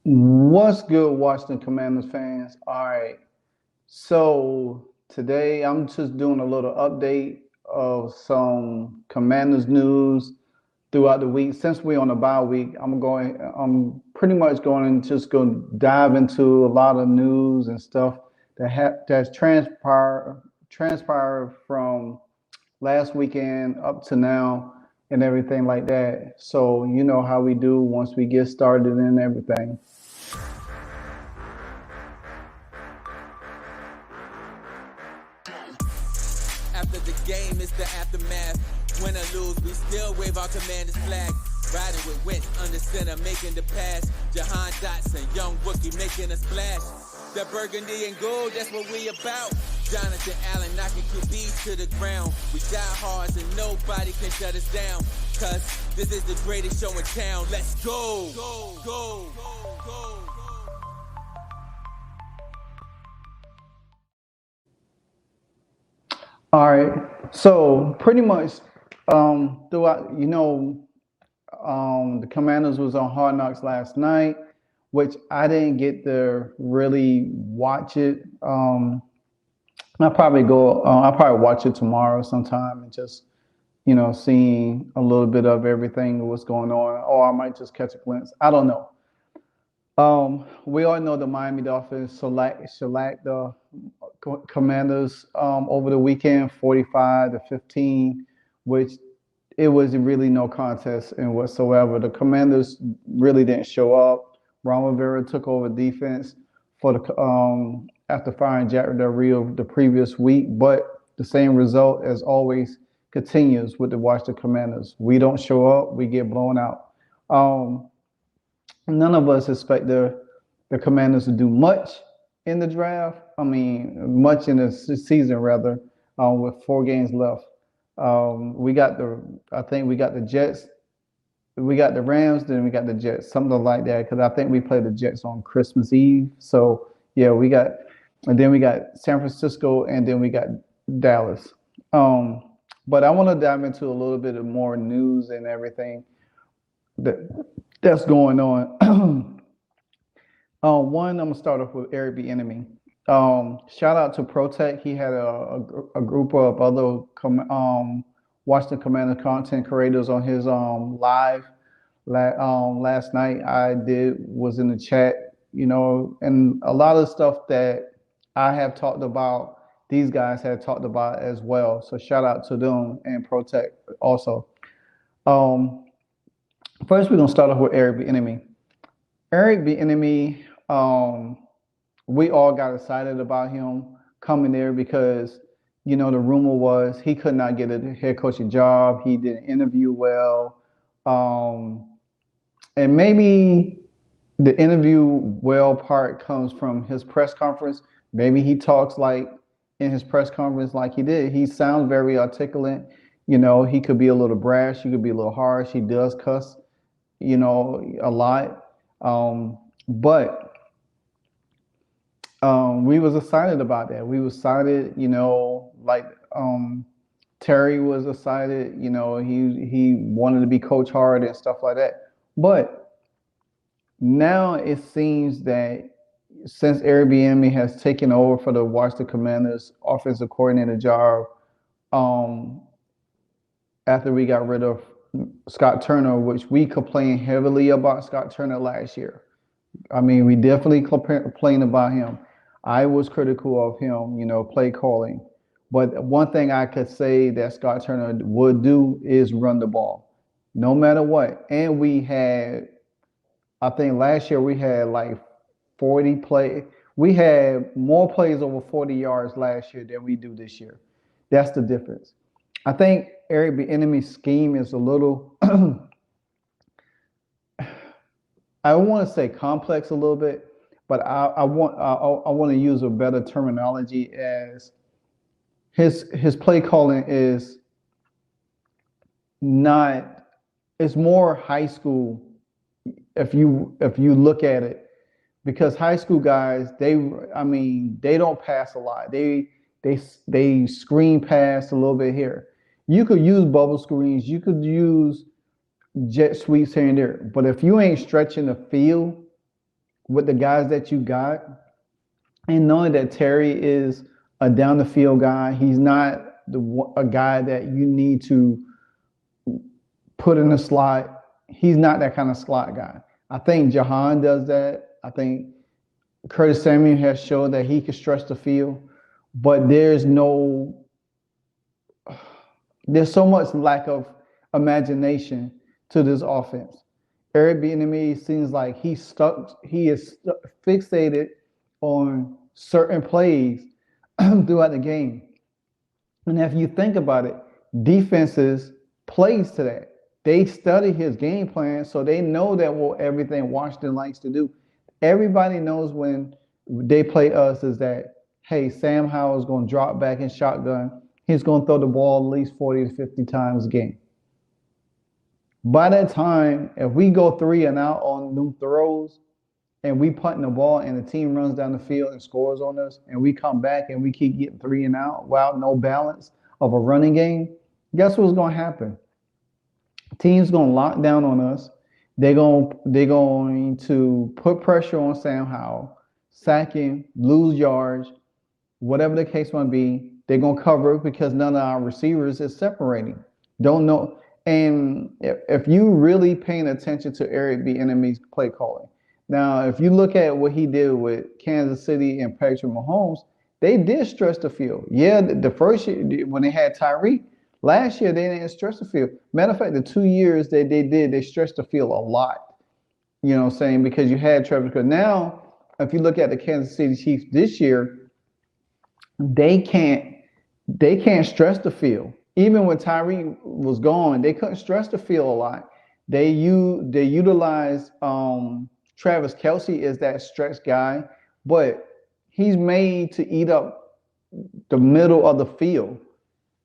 What's good, Washington Commanders fans? All right, so today I'm just doing a little update of some Commanders news throughout the week. Since we're on a bye week, I'm pretty much going to just go dive into a lot of news and stuff that's transpired from last weekend up to now and everything like that. So you know how we do once we get started and everything. After the game, it's the aftermath. Win or lose, we still wave our commander's flag. Riding with Wentz under center, making the pass. Jahan Dotson, young rookie, making a splash. That burgundy and gold, that's what we about. Jonathan Allen knocking QBs to the ground. We die hard and nobody can shut us down. Cause this is the greatest show in town. Let's go. Go, go, go, go. All right. So pretty much throughout, the Commanders was on Hard Knocks last night, which I didn't get to really watch it. I'll probably watch it tomorrow sometime and just, seeing a little bit of everything what's going on, or I might just catch a glimpse. I don't know. We all know the Miami Dolphins shellacked the Commanders over the weekend, 45-15, which it was really no contest in whatsoever. The Commanders really didn't show up. Ron Rivera took over defense for the after firing Jack Del Rio the previous week, but the same result as always continues with the Washington Commanders. We don't show up, we get blown out. Um, None of us expect the Commanders to do much in the draft. I mean, much in the season rather, with 4 games left. I think we got the Jets, we got the Rams, then we got the Jets, something like that. Because I think we play the Jets on Christmas Eve. So yeah, and then we got San Francisco, and then we got Dallas. Um, but I want to dive into a little bit of more news and everything that that's going on. One, I'm gonna start off with Eric Bieniemy. Shout out to Protect. He had a group of other Washington Commander content creators on his live last night. I did was in the chat, and a lot of stuff that I have talked about. These guys had talked about as well. So shout out to them and Protect also. Um, First, we're gonna start off with Eric Bieniemy. Eric Bieniemy, we all got excited about him coming there because the rumor was he could not get a head coaching job. He didn't interview well, um, and maybe the interview well part comes from his press conference. Maybe he talks like in his press conference like he did. He sounds very articulate. He could be a little brash. He could be a little harsh. He does cuss, a lot. But we was excited about that. We was excited, like Terry was excited. He wanted to be coach hard and stuff like that. But now it seems that since Eric Bieniemy has taken over for the Washington Commanders offensive coordinator job, um, after we got rid of Scott Turner, which we complained heavily about Scott Turner last year. I mean, we definitely complained about him. I was critical of him, play calling. But one thing I could say that Scott Turner would do is run the ball, no matter what. And I think last year we had like 40 play. We had more plays over 40 yards last year than we do this year. That's the difference. I think Eric Bieniemy's scheme is a little I want to say complex a little bit, but I want to use a better terminology as his play calling is not it's more high school if you look at it, because high school guys, they don't pass a lot. They screen pass a little bit here. You could use bubble screens, you could use jet sweeps here and there, but if you ain't stretching the field, with the guys that you got, and knowing that Terry is a down the field guy, he's not a guy that you need to put in the slot. He's not that kind of slot guy. I think Jahan does that. I think Curtis Samuel has shown that he can stretch the field, but there's so much lack of imagination to this offense. Eric Bieniemy seems like he is fixated on certain plays throughout the game. And if you think about it, defenses plays to that. They study his game plan, so they know that everything Washington likes to do. Everybody knows when they play us is that, hey, Sam Howell is going to drop back in shotgun. He's going to throw the ball at least 40 to 50 times a game. By that time, if we go 3 and out on new throws and we punt the ball and the team runs down the field and scores on us and we come back and we keep getting 3 and out without no balance of a running game, guess what's going to happen? Team's going to lock down on us. They're going to put pressure on Sam Howell, sack him, lose yards, whatever the case might be. They're going to cover because none of our receivers is separating. Don't know. And if you really paying attention to Eric Bieniemy's play calling, now if you look at what he did with Kansas City and Patrick Mahomes, they did stretch the field. Yeah, the first year when they had Tyreek, last year they didn't stretch the field. Matter of fact, the 2 years they stretched the field a lot. You know what I'm saying? Because you had Travis. Because now, if you look at the Kansas City Chiefs this year, they can't stretch the field. Even when Tyreek was gone, they couldn't stretch the field a lot. They utilized Travis Kelce as that stretch guy, but he's made to eat up the middle of the field.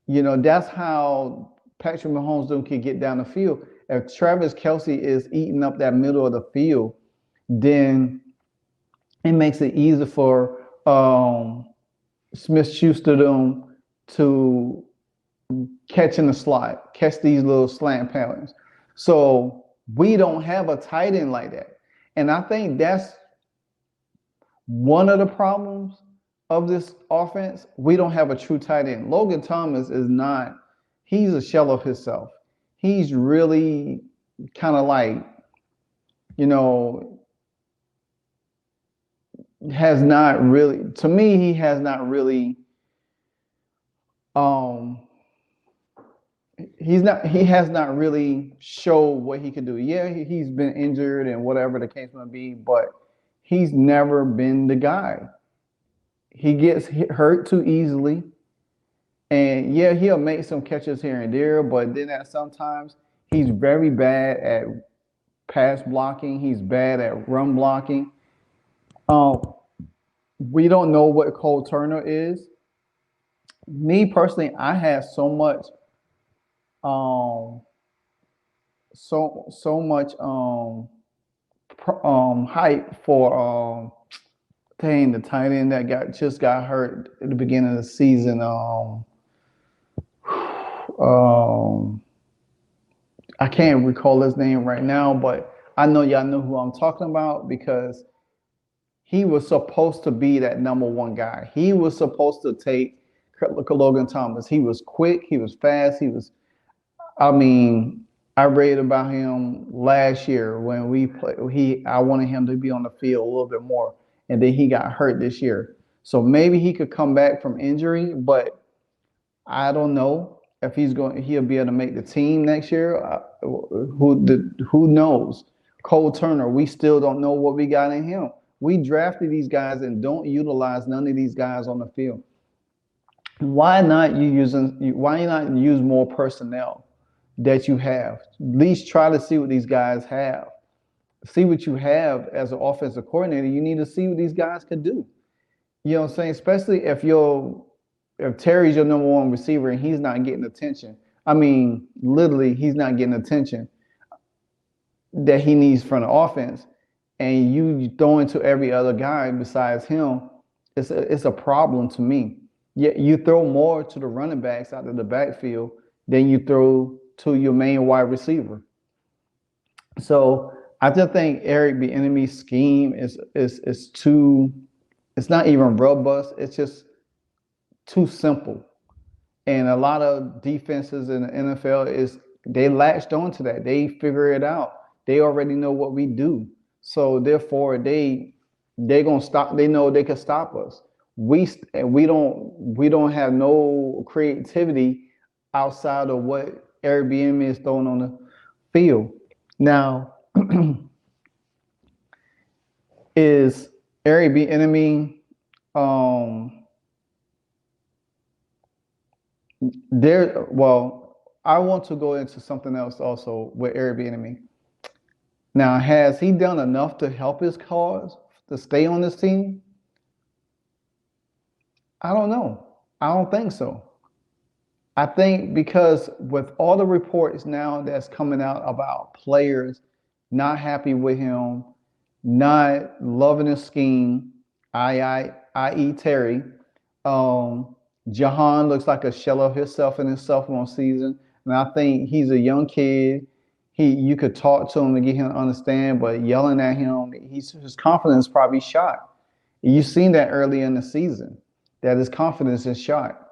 You know, that's how Patrick Mahomes can get down the field. If Travis Kelce is eating up that middle of the field, then it makes it easier for Smith-Schuster to catch in the slot, catch these little slant patterns. So we don't have a tight end like that. And I think that's one of the problems of this offense. We don't have a true tight end. Logan Thomas is not, he's a shell of himself. He's really kind of like, you know, has not really, to me, he has not really, he has not really showed what he can do. Yeah, he's been injured and whatever the case may be, but he's never been the guy. He gets hurt too easily. And yeah, he'll make some catches here and there, but then at sometimes he's very bad at pass blocking. He's bad at run blocking. We don't know what Cole Turner is. Me personally, I had so much hype for the tight end that just got hurt at the beginning of the season. I can't recall his name right now, but I know y'all know who I'm talking about because he was supposed to be that number one guy. He was supposed to take Logan Thomas. He was quick. He was fast. I read about him last year when we played. I wanted him to be on the field a little bit more, and then he got hurt this year. So maybe he could come back from injury, but I don't know if he'll be able to make the team next year. Who knows? Cole Turner, we still don't know what we got in him. We drafted these guys and don't utilize none of these guys on the field. Why not use more personnel that you have? At least try to see what these guys have. See what you have as an offensive coordinator. You need to see what these guys can do. You know what I'm saying? Especially if Terry's your number one receiver and he's not getting attention. Literally, he's not getting attention that he needs from the offense. And you throw into every other guy besides him, it's a problem to me. You throw more to the running backs out of the backfield than you throw to your main wide receiver. So I just think Eric Bieniemy's scheme is too. It's not even robust. It's just too simple. And a lot of defenses in the NFL is they latched onto that. They figure it out. They already know what we do. So therefore they gonna stop. They know they can stop us. We don't have no creativity outside of what Eric Bieniemy is throwing on the field. Now is Eric Bieniemy um there well, I want to go into something else also with Eric Bieniemy. Now, has he done enough to help his cause to stay on this team? I don't know. I don't think so. I think because with all the reports now that's coming out about players not happy with him, not loving his scheme, i.e. Terry, Jahan looks like a shell of himself in his sophomore season, and I think he's a young kid. You could talk to him to get him to understand, but yelling at him, his confidence probably shot. You've seen that early in the season, that his confidence is shot.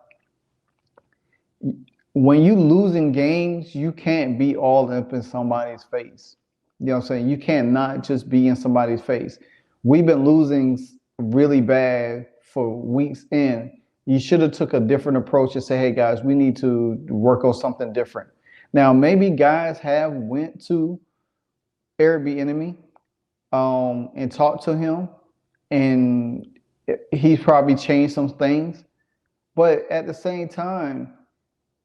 When you losing games, you can't be all up in somebody's face. You know what I'm saying? You can't not just be in somebody's face. We've been losing really bad for weeks in. You should have took a different approach and say, hey guys, we need to work on something different. Now, maybe guys have went to Eric Bieniemy and talked to him, and he's probably changed some things. But at the same time,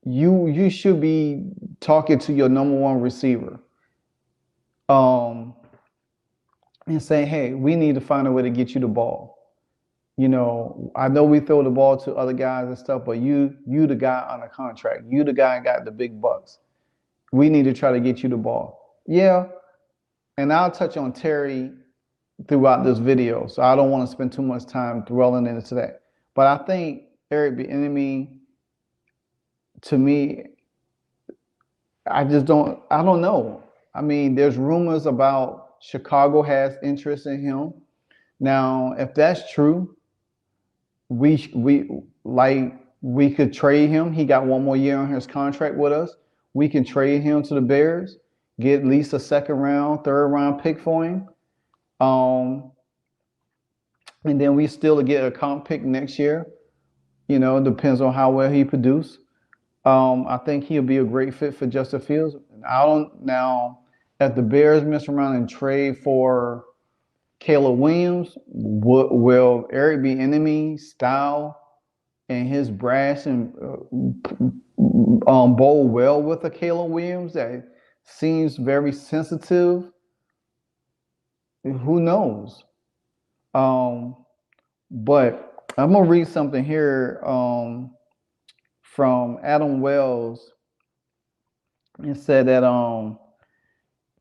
you should be talking to your number one receiver and saying, hey, we need to find a way to get you the ball. You know, I know we throw the ball to other guys and stuff, but you the guy on the contract. You the guy got the big bucks. We need to try to get you the ball. Yeah, and I'll touch on Terry throughout this video, so I don't want to spend too much time dwelling into that. But I think Eric Bieniemy, to me, I don't know. I mean, there's rumors about Chicago has interest in him. Now, if that's true, we could trade him. He got one more year on his contract with us. We can trade him to the Bears, get at least a second round, third round pick for him. And then we still get a comp pick next year. You know, it depends on how well he produces. I think he'll be a great fit for Justin Fields. Now, if the Bears mess around and trade for Caleb Williams, will Eric Bieniemy style and his brass and bowl well with a Caleb Williams that seems very sensitive? Who knows? But I'm gonna read something here from Adam Wells, and said that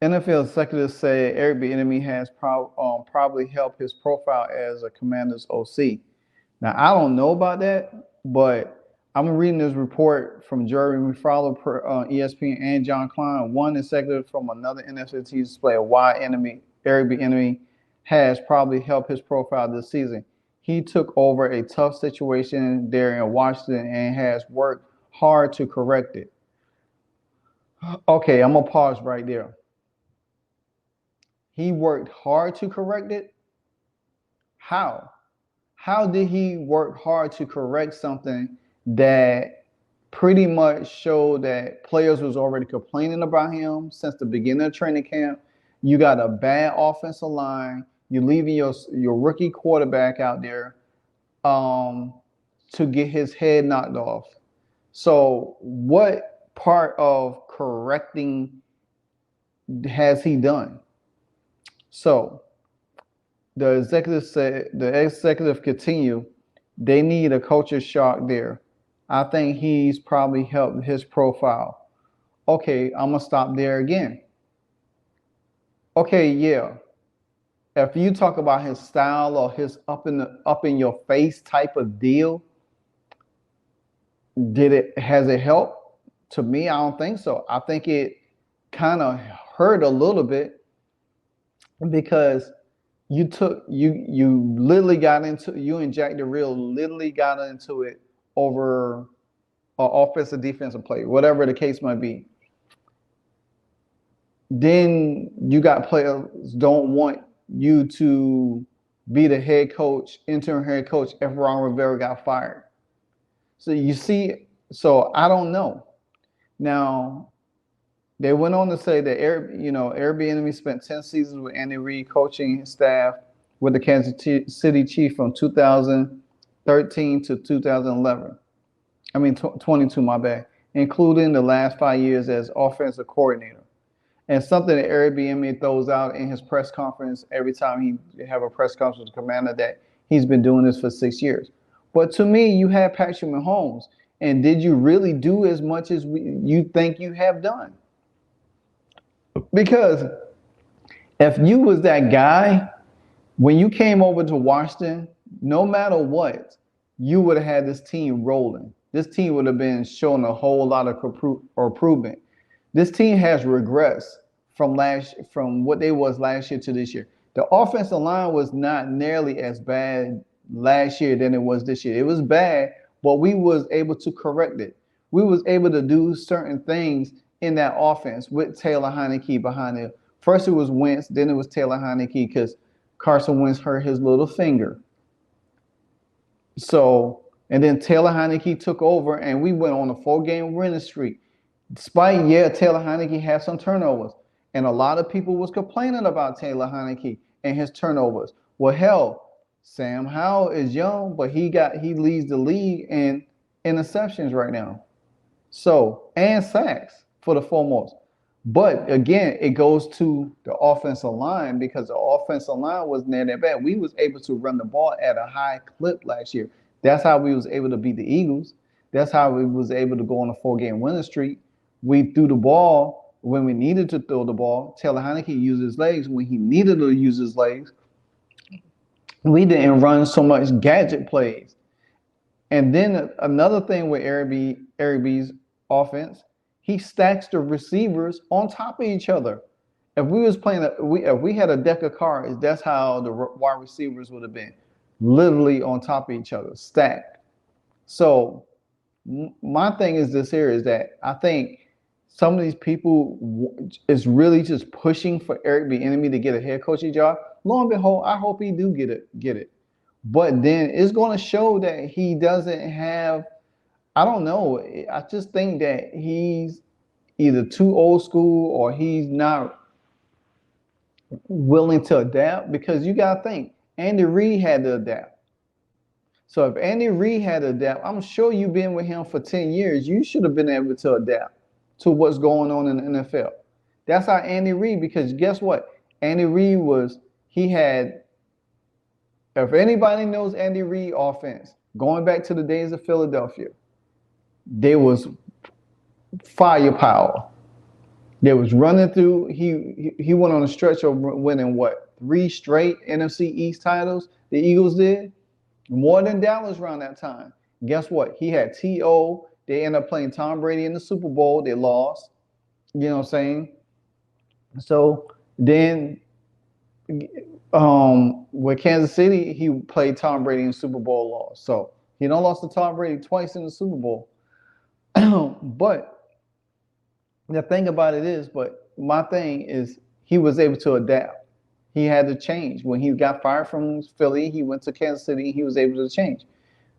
NFL executives say Eric Bieniemy has probably helped his profile as a Commanders OC. Now, I don't know about that, but I'm reading this report from Jeremy Fowler, ESPN, and John Klein, one executive from another NFL team, display why Eric Bieniemy has probably helped his profile this season. He took over a tough situation there in Washington and has worked hard to correct it. Okay, I'm going to pause right there. He worked hard to correct it? How? How did he work hard to correct something that pretty much showed that players was already complaining about him since the beginning of training camp? You got a bad offensive line. You're leaving your rookie quarterback out there to get his head knocked off. So what part of correcting has he done? So the executive continue, they need a culture shock there. I think he's probably helped his profile. Okay, I'm going to stop there again. Okay, yeah. If you talk about his style or his up in your face type of deal, has it helped? To me, I don't think so. I think it kind of hurt a little bit because you literally got into you and Jack DeReal literally got into it over offensive defensive play, whatever the case might be. Then you got players don't want you to be the head coach, interim head coach if Ron Rivera got fired. So you see, so I don't know. Now they went on to say that Eric Bieniemy spent 10 seasons with Andy Reid coaching staff with the Kansas City Chiefs from 2013 to 2011. 22, my bad, including the last 5 years as offensive coordinator. And something that Eric Bieniemy throws out in his press conference every time he have a press conference with the commander that he's been doing this for 6 years. But to me, you had Patrick Mahomes, and did you really do as much as you think you have done? Because if you was that guy, when you came over to Washington, no matter what, you would have had this team rolling. This team would have been showing a whole lot of improvement. This team has regressed from what they was last year to this year. The offensive line was not nearly as bad last year than it was this year. It was bad, but we was able to correct it. We was able to do certain things in that offense with Taylor Heinicke behind it. First it was Wentz, then it was Taylor Heinicke because Carson Wentz hurt his little finger. So, and then Taylor Heinicke took over and we went on a 4-game winning streak. Despite, Taylor Heinicke had some turnovers. And a lot of people was complaining about Taylor Heinicke and his turnovers. Well, hell, Sam Howell is young, but he leads the league in interceptions right now. So, and sacks for the foremost. But again, it goes to the offensive line because the offensive line was near that bad. We was able to run the ball at a high clip last year. That's how we was able to beat the Eagles. That's how we was able to go on a 4-game winning streak. We threw the ball when we needed to throw the ball. Taylor Heinicke used his legs when he needed to use his legs. We didn't run so much gadget plays. And then another thing with Eric B's offense, he stacks the receivers on top of each other. If we was playing, if we had a deck of cards, that's how the wide receivers would have been, literally on top of each other, stacked. So my thing is this here is that I think some of these people is really just pushing for Eric Bieniemy to get a head coaching job. Lo and behold, I hope he do get it. But then it's going to show that he doesn't have, I don't know. I just think that he's either too old school or he's not willing to adapt because you got to think, Andy Reid had to adapt. So if Andy Reid had to adapt, I'm sure you've been with him for 10 years. You should have been able to adapt to what's going on in the NFL. That's how Andy Reid, because guess what? Andy Reid if anybody knows Andy Reid offense, going back to the days of Philadelphia, there was firepower. There was running through. He went on a stretch of winning 3 straight NFC East titles. The Eagles did more than Dallas around that time. Guess what? He had T.O. They ended up playing Tom Brady in the Super Bowl. They lost. You know what I'm saying? So then with Kansas City, he played Tom Brady in the Super Bowl, lost. So he don't lost to Tom Brady twice in the Super Bowl. But the thing about it is, my thing is he was able to adapt. He had to change. When he got fired from Philly, he went to Kansas City, he was able to change.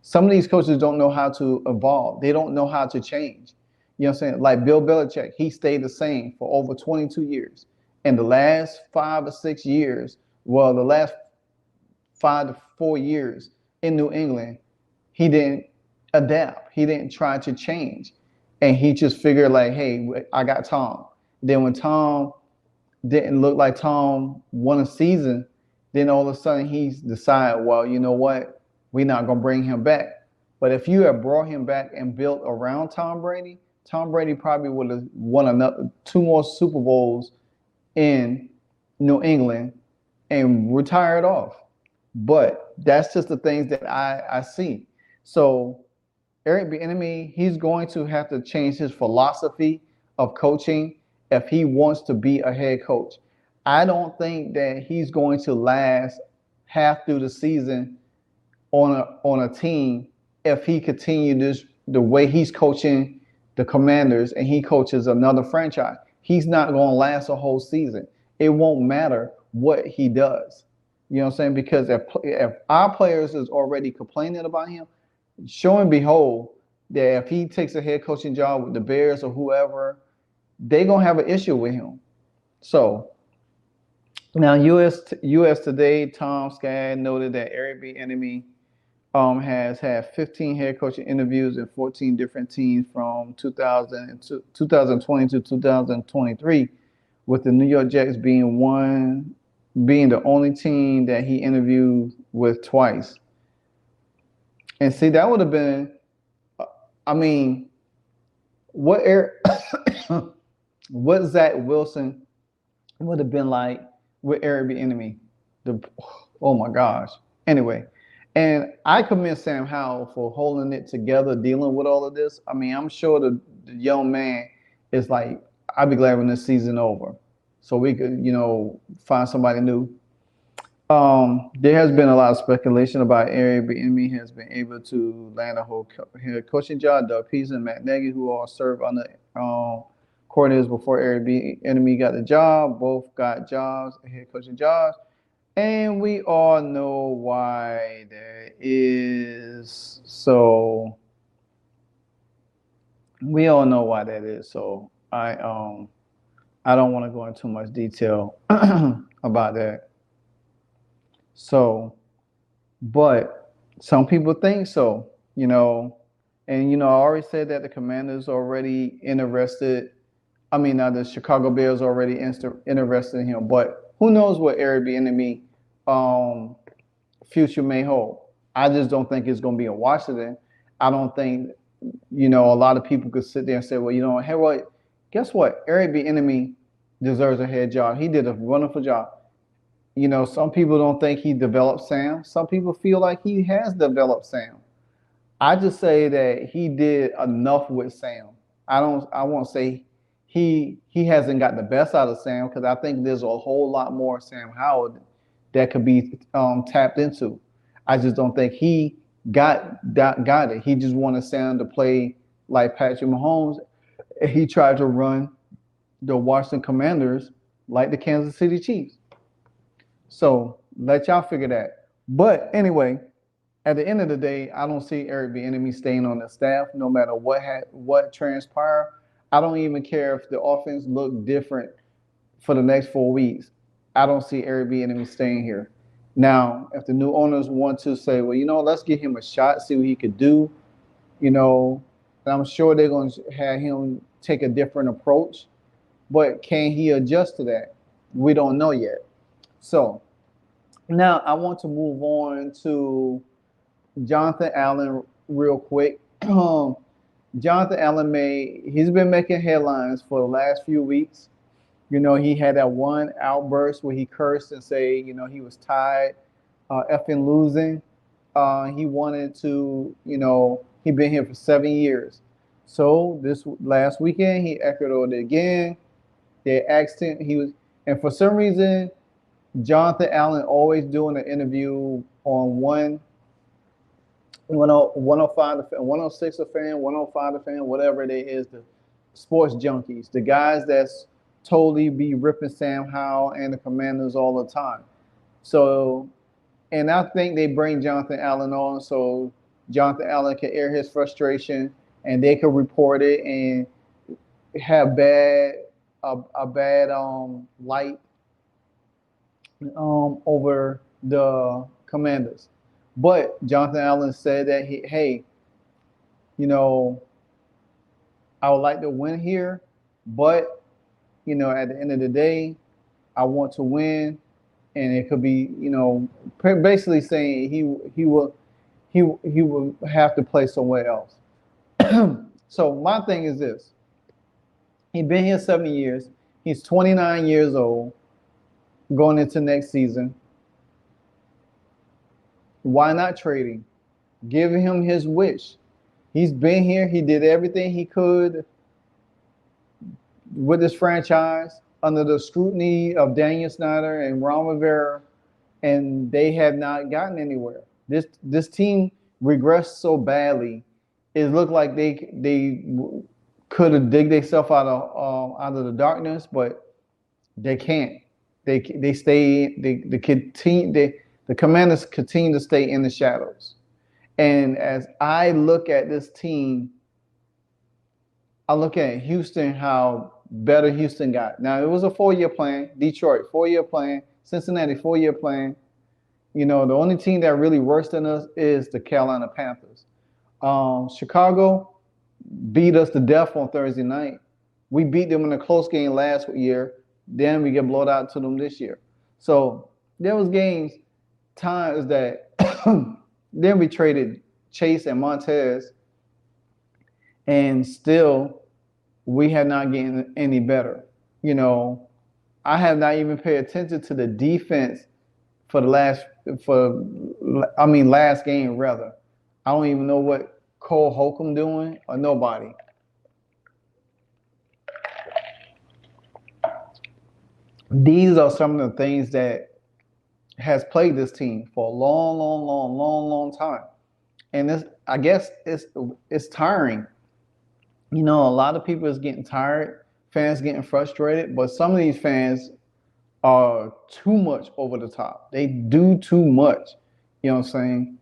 Some of these coaches don't know how to evolve. They don't know how to change. You know what I'm saying? Like Bill Belichick, he stayed the same for over 22 years. And the last 5 or 6 years, the last 5 to 4 years in New England, he didn't adapt. He didn't try to change. And he just figured like, hey, I got Tom. Then when Tom didn't look like Tom won a season, then all of a sudden he's decided, well, you know what? We're not going to bring him back. But if you had brought him back and built around Tom Brady probably would have won 2 more Super Bowls in New England and retired off. But that's just the things that I see. So Eric Bieniemy, he's going to have to change his philosophy of coaching if he wants to be a head coach. I don't think that he's going to last half through the season on a team if he continues the way he's coaching the Commanders and he coaches another franchise. He's not going to last a whole season. It won't matter what he does. You know what I'm saying? Because if our players is already complaining about him, show and behold that if he takes a head coaching job with the Bears or whoever, they're going to have an issue with him. So now US Today, Tom Skaggs noted that Eric Bieniemy has had 15 head coaching interviews in 14 different teams from 2020 to 2023, with the New York Jets being the only team that he interviewed with twice. And see, that would have been, I mean, what what Zach Wilson would have been like with Eric Bieniemy. Oh my gosh. Anyway, and I commend Sam Howell for holding it together, dealing with all of this. I mean, I'm sure the young man is like, I'd be glad when this season over, so we could, find somebody new. There has been a lot of speculation about Eric Bieniemy has been able to land a whole head coaching job. Doug Peterson and Matt Nagy, who all served under coordinators before Eric Bieniemy got the job, both got jobs, head coaching jobs. And we all know why that is. So we all know why that is. So I don't want to go into too much detail about that. So, but some people think so, and I already said that the Commanders already interested. I mean, now the Chicago Bears already interested in him, but who knows what Eric Bieniemy future may hold. I just don't think it's going to be in Washington. I don't think, a lot of people could sit there and say, well, hey, what? Guess what? Eric Bieniemy deserves a head job. He did a wonderful job. Some people don't think he developed Sam. Some people feel like he has developed Sam. I just say that he did enough with Sam. I won't say he hasn't got the best out of Sam, because I think there's a whole lot more Sam Howell that could be tapped into. I just don't think he got it. He just wanted Sam to play like Patrick Mahomes. He tried to run the Washington Commanders like the Kansas City Chiefs. So let y'all figure that. But anyway, at the end of the day, I don't see Eric Bieniemy staying on the staff no matter what transpire. I don't even care if the offense look different for the next 4 weeks. I don't see Eric Bieniemy staying here. Now, if the new owners want to say, well, let's give him a shot, see what he could do, I'm sure they're going to have him take a different approach. But can he adjust to that? We don't know yet. So now I want to move on to Jonathan Allen real quick. Jonathan Allen he's been making headlines for the last few weeks. He had that one outburst where he cursed and say, he was tired, effing losing. He wanted to, he'd been here for 7 years. So this last weekend, he echoed it again. They asked him, and for some reason, Jonathan Allen always doing an interview on 105 the fan, 106 the fan, 105 the fan, whatever it is, the sports junkies, the guys that's totally be ripping Sam Howell and the Commanders all the time. So, and I think they bring Jonathan Allen on so Jonathan Allen can air his frustration and they can report it and have a bad light over the Commanders. But Jonathan Allen said that I would like to win here, but at the end of the day, I want to win, and it could be basically saying he will have to play somewhere else. So my thing is this: he's been here 7 years. He's 29 years old. Going into next season, why not trade him? Give him his wish. He's been here. He did everything he could with this franchise. under the scrutiny of Daniel Snyder and Ron Rivera, and they have not gotten anywhere. This team regressed so badly. It looked like they could have dig themselves out of the darkness, but they can't. They stay. They continue. The Commanders continue to stay in the shadows. And as I look at this team, I look at Houston, how better Houston got. Now, it was a 4-year plan. Detroit, 4-year plan. Cincinnati, 4-year plan. You know, the only team that really worse than us is the Carolina Panthers. Chicago beat us to death on Thursday night. We beat them in a close game last year. Then we get blown out to them this year. So there was times that then we traded Chase and Montez, and still we had not gotten any better. You know, I have not even paid attention to the defense for last game rather. I don't even know what Cole Holcomb doing or nobody. These are some of the things that has plagued this team for a long time. And I guess it's tiring. You know, a lot of people is getting tired, fans getting frustrated, but some of these fans are too much over the top. They do too much. You know what I'm saying?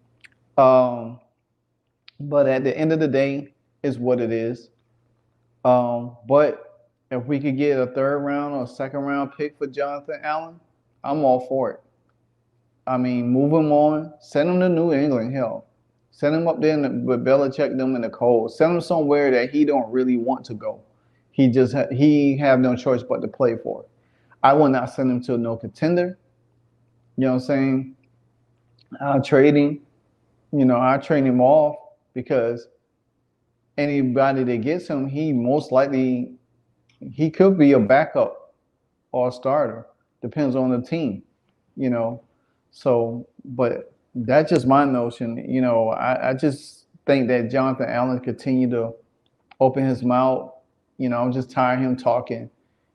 But at the end of the day, it's what it is. But if we could get a 3rd round or 2nd round pick for Jonathan Allen, I'm all for it. I mean, move him on. Send him to New England. Hell, send him up there with Belichick, them in the cold. Send him somewhere that he don't really want to go. He have no choice but to play for it. I will not send him to no contender. You know what I'm saying? I'll trade him. You know, I'll trade him off because anybody that gets him, he could be a backup or a starter. Depends on the team, you know. So, but that's just my notion. You know, I just think that Jonathan Allen continue to open his mouth. You know, I'm just tired of him talking.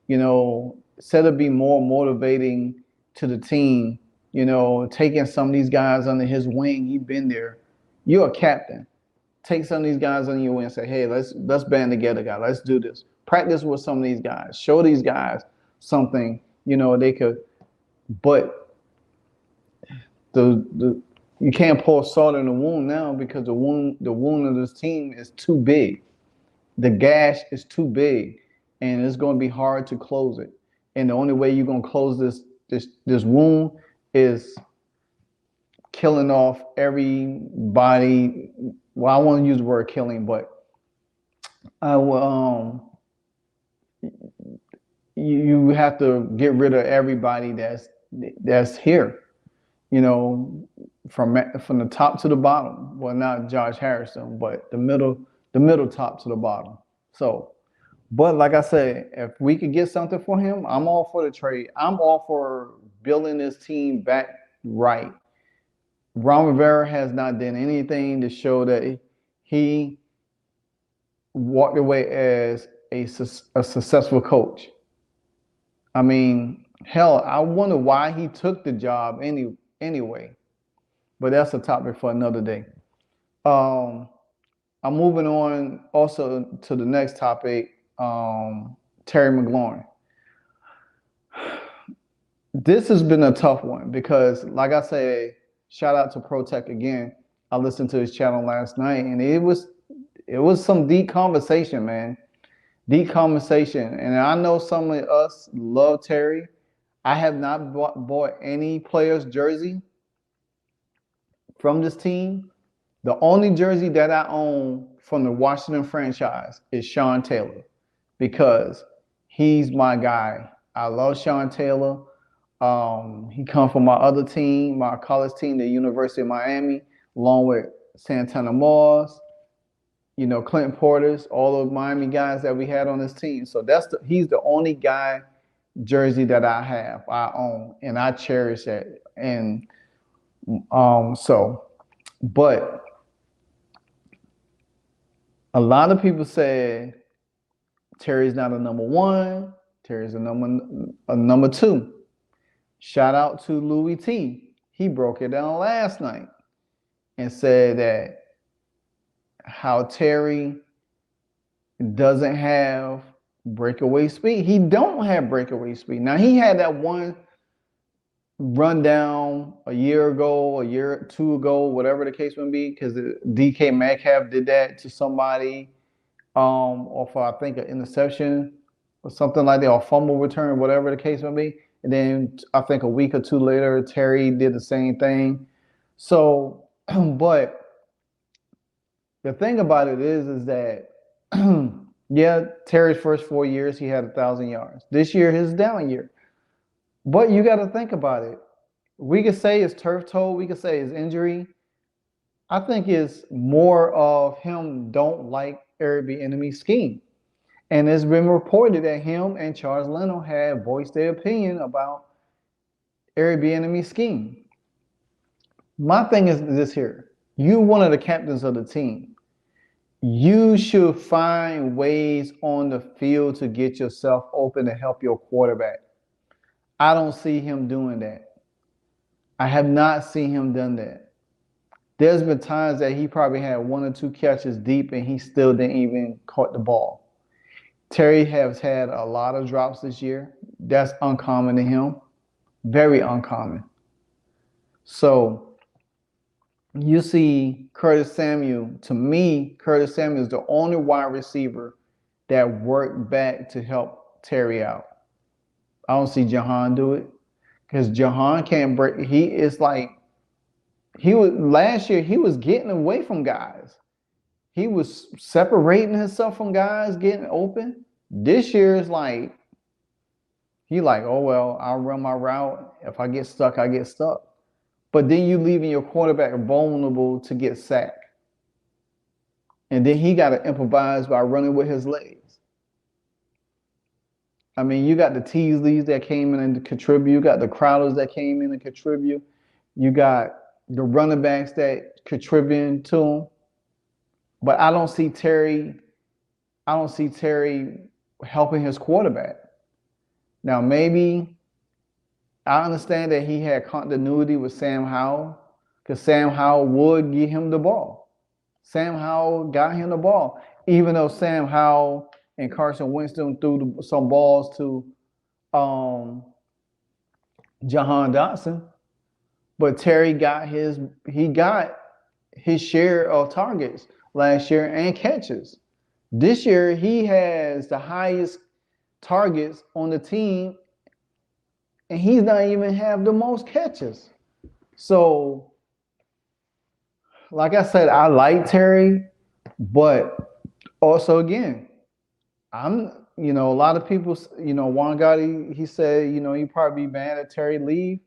You know, instead of being more motivating to the team, you know, taking some of these guys under his wing, he's been there. You're a captain. Take some of these guys under your wing and say, hey, let's band together, guys. Let's do this. Practice with some of these guys. Show these guys something, you know, they could. But you can't pour salt in the wound now because the wound of this team is too big. The gash is too big, and it's going to be hard to close it. And the only way you're going to close this wound is killing off everybody. Well, I won't use the word killing, but I will. You have to get rid of everybody that's here. You know, from the top to the bottom. Well, not Josh Harrison, but the middle top to the bottom. So, but like I said, if we could get something for him, I'm all for the trade. I'm all for building this team back right. Ron Rivera has not done anything to show that he walked away as a successful coach. I mean, hell, I wonder why he took the job anyway. But that's a topic for another day. I'm moving on also to the next topic, Terry McLaurin. This has been a tough one because, like I said, shout out to ProTech again. I listened to his channel last night, and it was some deep conversation, man. Deep conversation. And I know some of us love Terry. I have not bought any player's jersey from this team. The only jersey that I own from the Washington franchise is Sean Taylor because he's my guy. I love Sean Taylor. He comes from my other team, my college team, the University of Miami, along with Santana Moss, you know, Clinton Portis, all of Miami guys that we had on this team. So he's the only guy jersey that I own, and I cherish that. And but a lot of people say Terry's not a number one. Terry's a number two. Shout out to Louis T. He broke it down last night and said that how Terry doesn't have breakaway speed. He don't have breakaway speed. Now, he had that one rundown a year ago, a year or two ago, whatever the case may be, because DK Metcalf did that to somebody or for, I think, an interception or something like that, or fumble return, whatever the case may be. And then I think a week or two later, Terry did the same thing. So, but the thing about it is that, yeah, Terry's first 4 years, he had 1,000 yards. This year, his down year. But you got to think about it. We could say it's turf toe. We could say it's injury. I think it's more of him don't like Eric Bieniemy's scheme. And it's been reported that him and Charles Leno had voiced their opinion about Eric Bieniemy's scheme. My thing is this here. You one of the captains of the team. You should find ways on the field to get yourself open to help your quarterback. I don't see him doing that. I have not seen him done that. There's been times that he probably had one or two catches deep and he still didn't even caught the ball. Terry has had a lot of drops this year. That's uncommon to him. Very uncommon. So you see Curtis Samuel. To me, Curtis Samuel is the only wide receiver that worked back to help Terry out. I don't see Jahan do it because Jahan can't break. He is like, last year, he was getting away from guys. He was separating himself from guys, getting open. This year is like, he like, oh, well, I'll run my route. If I get stuck, I get stuck. But then you leaving your quarterback vulnerable to get sacked. And then he got to improvise by running with his legs. I mean, you got the Teasleys that came in and contribute. You got the Crowders that came in and contribute. You got the running backs that contribute to him. But I don't see Terry helping his quarterback. Now, maybe I understand that he had continuity with Sam Howell because Sam Howell would give him the ball. Sam Howell got him the ball, even though Sam Howell and Carson Winston threw some balls to Jahan Dotson. But Terry got his share of targets last year and catches. This year, he has the highest targets on the team, and he's not even have the most catches. So, like I said, I like Terry, but also, again, a lot of people, one guy, he said, he'd probably be mad at Terry leave.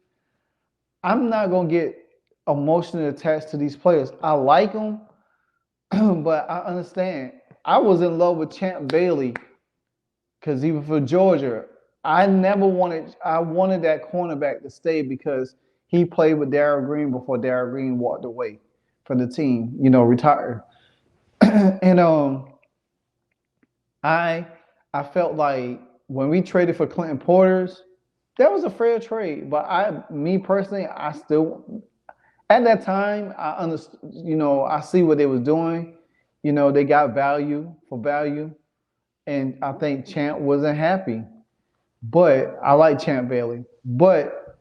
I'm not going to get emotionally attached to these players. I like them, but I understand. I was in love with Champ Bailey because he was for Georgia. I wanted that cornerback to stay because he played with Darryl Green before Darryl Green walked away from the team, retired. And I felt like when we traded for Clinton Porters, that was a fair trade. But me personally, I still, at that time, I understood, I see what they was doing. They got value for value. And I think Champ wasn't happy. But I like Champ Bailey. But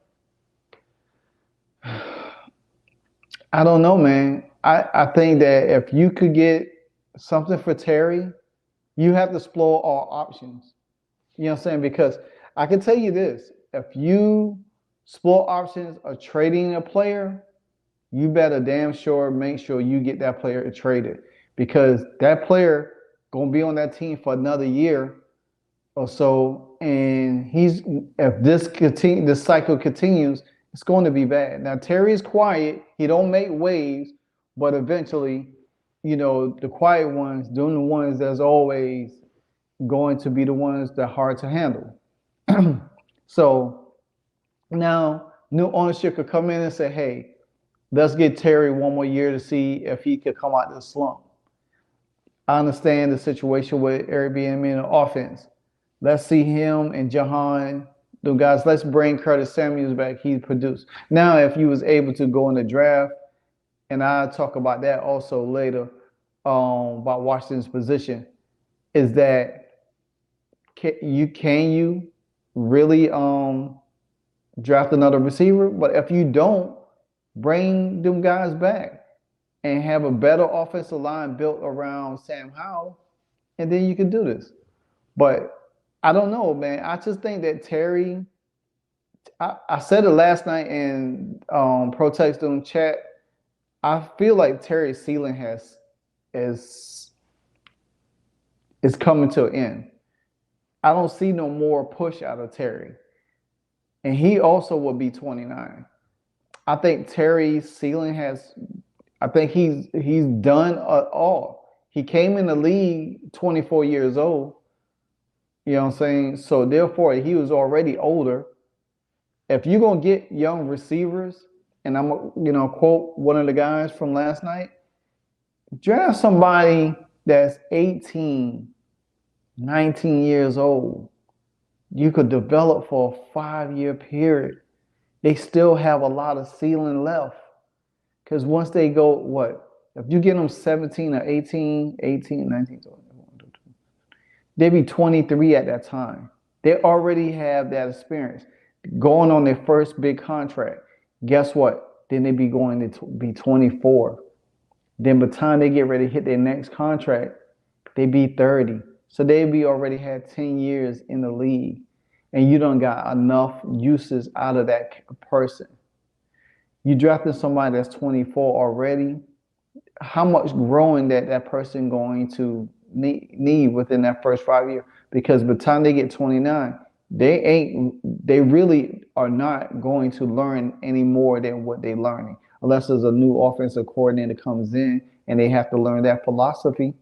I don't know, man. I think that if you could get something for Terry, you have to explore all options. You know what I'm saying? Because I can tell you this. If you explore options of trading a player, you better damn sure make sure you get that player traded. Because that player going to be on that team for another year or so. And if this cycle continues, it's going to be bad. Now, Terry's quiet. He don't make waves. But eventually, the quiet ones, they're the ones that's always going to be the ones that are hard to handle. So now new ownership could come in and say, hey, let's get Terry one more year to see if he could come out of the slump. I understand the situation with Eric Bieniemy in the offense. Let's see him and Jahan. The guys, let's bring Curtis Samuels back. He produced. Now, if you was able to go in the draft, and I'll talk about that also later, about Washington's position, is that can you really draft another receiver? But if you don't, bring them guys back and have a better offensive line built around Sam Howell, and then you can do this. But I don't know, man. I just think that Terry. I said it last night in Pro Text on chat. I feel like Terry's ceiling is coming to an end. I don't see no more push out of Terry, and he also will be 29. I think Terry's ceiling has. I think he's done all. He came in the league 24 years old. You know what I'm saying? So therefore, he was already older. If you're gonna get young receivers, and I'm quote one of the guys from last night, draft somebody that's 18, 19 years old. You could develop for a 5-year period. They still have a lot of ceiling left. Because once they go, what? If you get them 17 or 18, 19, they be 23 at that time. They already have that experience. Going on their first big contract. Guess what? Then they be going to be 24. Then by the time they get ready to hit their next contract, they be 30. So they be already had 10 years in the league. And you done got enough uses out of that person. You drafted somebody that's 24 already. How much growing that person going to need within that first 5 years? Because by the time they get 29, they really are not going to learn any more than what they're learning, unless there's a new offensive coordinator comes in and they have to learn that philosophy.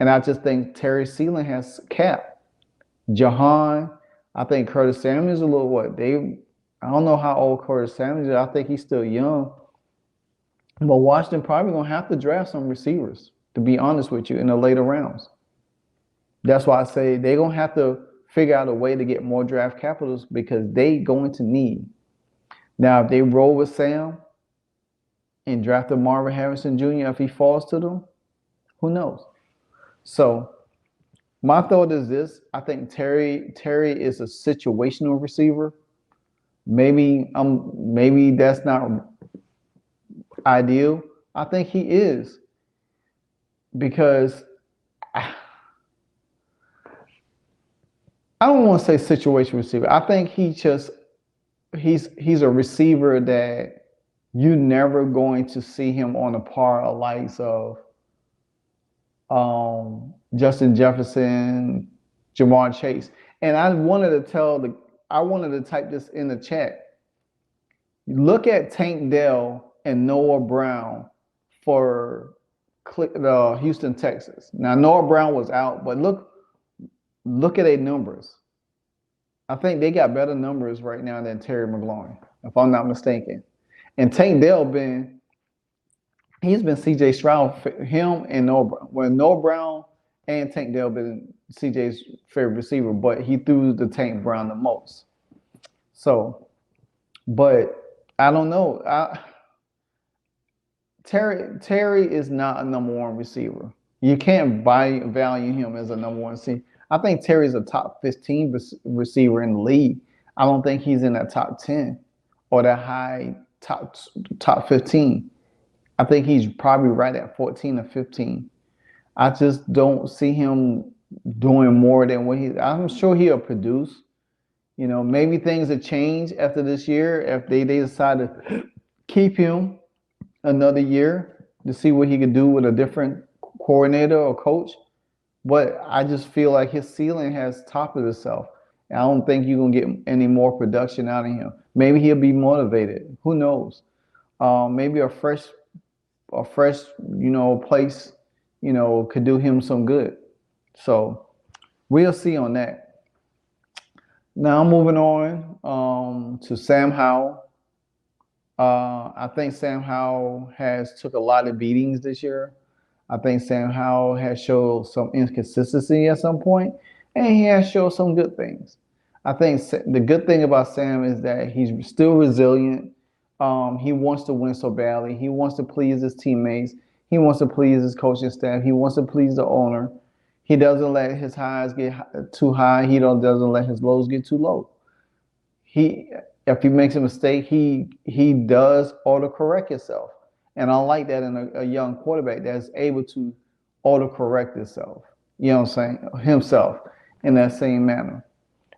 And I just think Terry Sealand has capped. Jahan, I think Curtis Samuels a little what? I don't know how old Curtis Samuels is. I think he's still young. But Washington probably going to have to draft some receivers, to be honest with you, in the later rounds. That's why I say they're going to have to figure out a way to get more draft capitals because they going to need. Now, if they roll with Sam and draft Marvin Harrison Jr., if he falls to them, who knows? So my thought is this. I think Terry is a situational receiver. Maybe that's not ideal. I think he is because I don't want to say situational receiver. I think he's a receiver that you're never going to see him on a par of likes of Justin Jefferson, Jamar Chase. And I wanted to type this in the chat. Look at Tank Dell and Noah Brown for Houston, Texas. Now Noah Brown was out, but look at their numbers. I think they got better numbers right now than Terry McLaurin, if I'm not mistaken. And Tank Dell he's been CJ Stroud, him and Noah Brown. Well, Noah Brown and Tank Dell been CJ's favorite receiver, but he threw the Tank Brown the most. So, but I don't know. Terry is not a number one receiver. You can't value him as a number one receiver. I think Terry's a top 15 receiver in the league. I don't think he's in that top 10 or that high top 15. I think he's probably right at 14 or 15. I just don't see him doing more than what I'm sure he'll produce. Maybe things will change after this year if they decide to keep him another year to see what he could do with a different coordinator or coach. But I just feel like his ceiling has topped itself. I don't think you're going to get any more production out of him. Maybe he'll be motivated. Who knows? Maybe a fresh, place, could do him some good. So we'll see on that. Now moving on to Sam Howell. I think Sam Howell has took a lot of beatings this year. I think Sam Howell has showed some inconsistency at some point. and he has shown some good things. I think the good thing about Sam is that he's still resilient. He wants to win so badly. He wants to please his teammates. He wants to please his coaching staff. He wants to please the owner. He doesn't let his highs get too high. He doesn't let his lows get too low. If he makes a mistake, he does autocorrect himself, and I like that in a young quarterback that's able to autocorrect himself. You know what I'm saying? Himself in that same manner.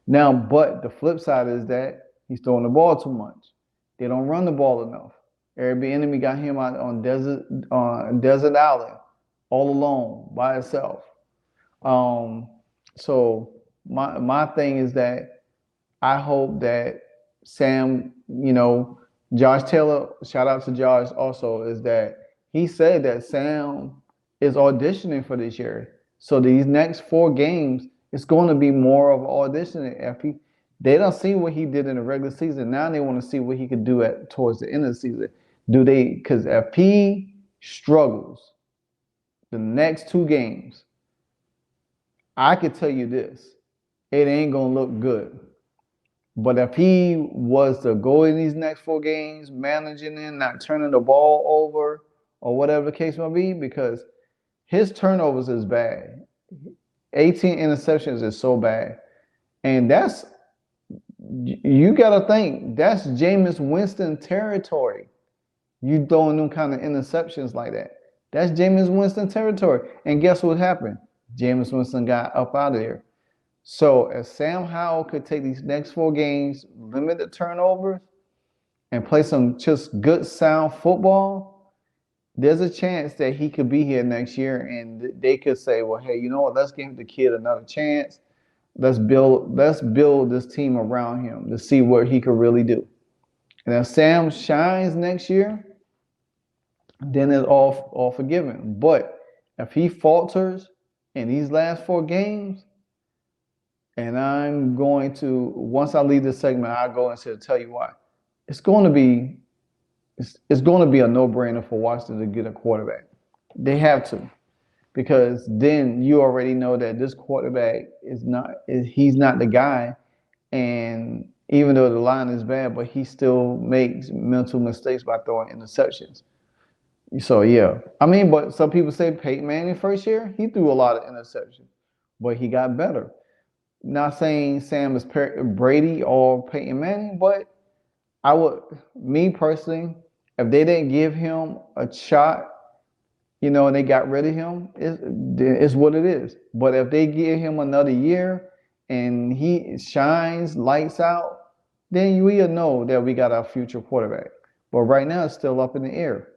Now, but the flip side is that he's throwing the ball too much. They don't run the ball enough. Eric Bieniemy got him out on desert island, all alone by himself. So my thing is that I hope that Sam, Josh Taylor, shout out to Josh also, is that he said that Sam is auditioning for this year. So these next 4 games, it's going to be more of auditioning. They don't see what he did in the regular season. Now they want to see what he could do towards the end of the season. Because if he struggles the next 2 games, I could tell you this, it ain't going to look good. But if he was to go in these next 4 games, managing it, not turning the ball over or whatever the case might be, because his turnovers is bad. 18 interceptions is so bad. And you got to think, that's Jameis Winston territory. You throwing them kind of interceptions like that. That's Jameis Winston territory. And guess what happened? Jameis Winston got up out of there. So if Sam Howell could take these next 4 games, limit the turnovers, and play some just good, sound football, there's a chance that he could be here next year and they could say, well, hey, you know what? Let's give the kid another chance. Let's build this team around him to see what he could really do. And if Sam shines next year, then it's all forgiven. But if he falters in these last 4 games, and I'm going to, once I leave this segment, I'll go into tell you why. It's going to be a no-brainer for Washington to get a quarterback. They have to, because then you already know that this quarterback he's not the guy. And even though the line is bad, but he still makes mental mistakes by throwing interceptions. So yeah, but some people say Peyton Manning first year, he threw a lot of interceptions, but he got better. Not saying Sam is Brady or Peyton Manning, but me personally, if they didn't give him a shot, and they got rid of him, it's what it is. But if they give him another year and he shines, lights out, then we'll know that we got our future quarterback. But right now, it's still up in the air.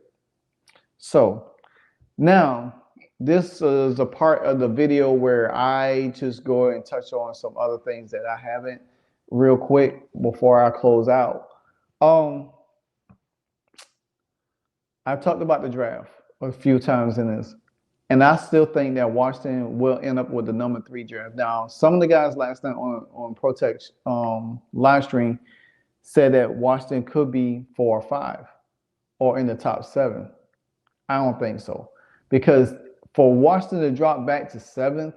So now, this is a part of the video where I just go and touch on some other things that I haven't real quick before I close out. I've talked about the draft a few times in this, and I still think that Washington will end up with the number 3 draft. Now, some of the guys last night on Protect live stream said that Washington could be 4 or 5 or in the top 7. I don't think so, because for Washington to drop back to 7th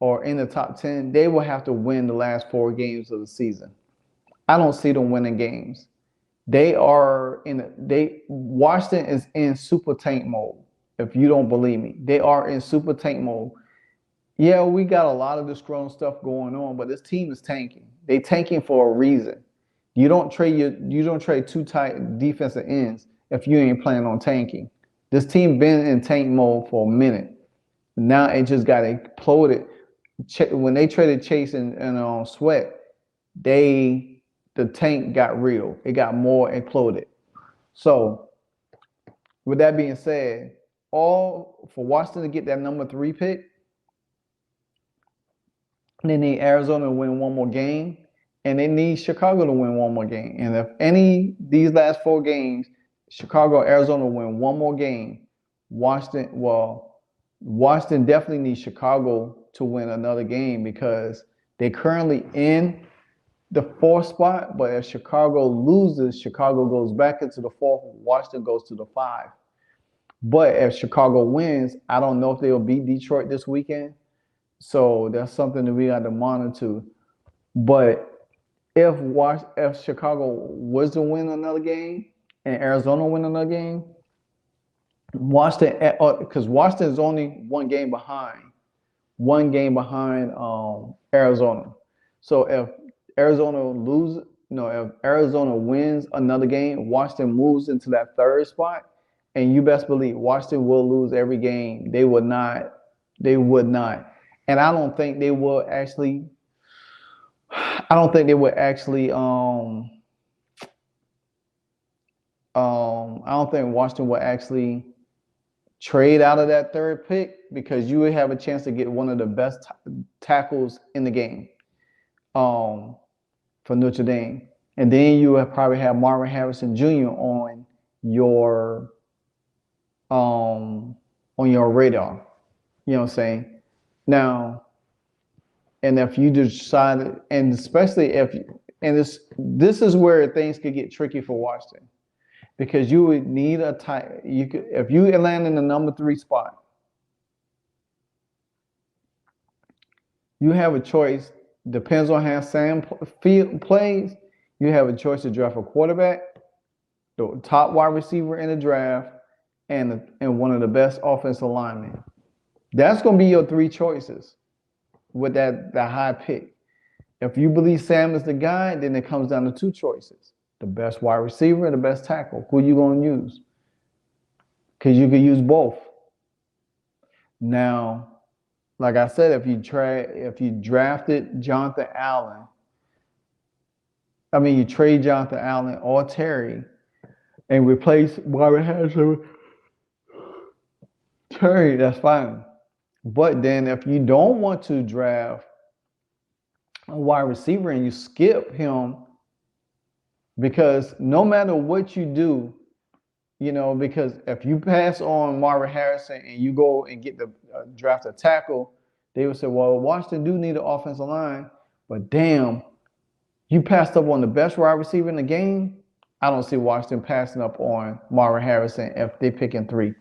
or in the top 10, they will have to win the last 4 games of the season. I don't see them winning games. Washington is in super tank mode. If you don't believe me, they are in super tank mode. Yeah, we got a lot of disgruntled stuff going on, but this team is tanking. They tanking for a reason. You don't trade 2 tight defensive ends if you ain't planning on tanking. This team been in tank mode for a minute. Now it just got imploded. When they traded Chase and Sweat, the tank got real. It got more imploded. So with that being said, for Washington to get that number 3 pick, they need Arizona to win 1 more game, and they need Chicago to win 1 more game. And if these last 4 games, Chicago or Arizona win 1 more game, Washington definitely needs Chicago to win another game, because they're currently in the 4th spot. But if Chicago loses, Chicago goes back into the 4th, Washington goes to the 5. But if Chicago wins, I don't know if they'll beat Detroit this weekend. So that's something that we got to monitor. But if Chicago was to win another game and Arizona win another game, Washington, because Washington is only one game behind Arizona. So if Arizona lose, if Arizona wins another game, Washington moves into that third spot, and you best believe Washington will lose every game. They would not. They would not. And I don't think they will actually. I don't think they would actually. I don't think Washington will actually trade out of that third pick because you would have a chance to get one of the best tackles in the game for Notre Dame. And then you would probably have Marvin Harrison Jr. On your radar. You know what I'm saying? Now, and if you decide, and especially this is where things could get tricky for Washington. Because you would need a tight. If you land in the number 3 spot, you have a choice. Depends on how Sam plays. You have a choice to draft a quarterback, the top wide receiver in the draft, and one of the best offensive linemen. That's going to be your 3 choices with that high pick. If you believe Sam is the guy, then it comes down to 2 choices. The best wide receiver and the best tackle. Who are you going to use? Because you can use both. Now, like I said, if you drafted Jonathan Allen, you trade Jonathan Allen or Terry and replace Marvin Harrison with Terry, that's fine. But then if you don't want to draft a wide receiver and you skip him, because no matter what you do, because if you pass on Marvin Harrison and you go and get the draft a tackle, they would say, well, Washington do need an offensive line, but damn, you passed up on the best wide receiver in the game. I don't see Washington passing up on Marvin Harrison if they pick in 3.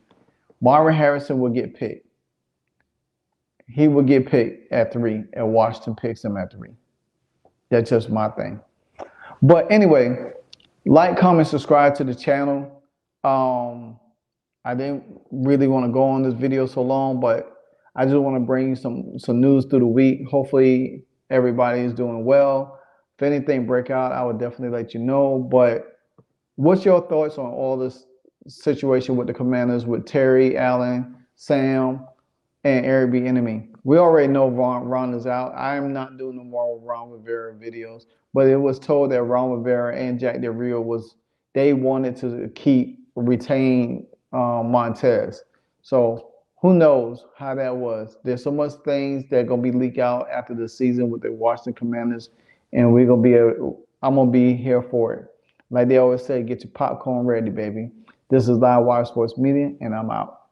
Marvin Harrison will get picked. He will get picked at 3, and Washington picks him at 3. That's just my thing. But anyway, like, comment, subscribe to the channel. I didn't really want to go on this video so long, but I just want to bring you some news through the week. Hopefully everybody is doing well. If anything break out, I would definitely let you know. But what's your thoughts on all this situation with the Commanders, with Terry, Allen, Sam, and Eric Bieniemy? We already know Ron is out. I am not doing no more Ron Rivera videos, but it was told that Ron Rivera and Jack Del Rio they wanted to retain Montez. So who knows how that was? There's so much things that are gonna be leaked out after the season with the Washington Commanders, and I'm gonna be here for it. Like they always say, get your popcorn ready, baby. This is Live Wire Sports Media, and I'm out.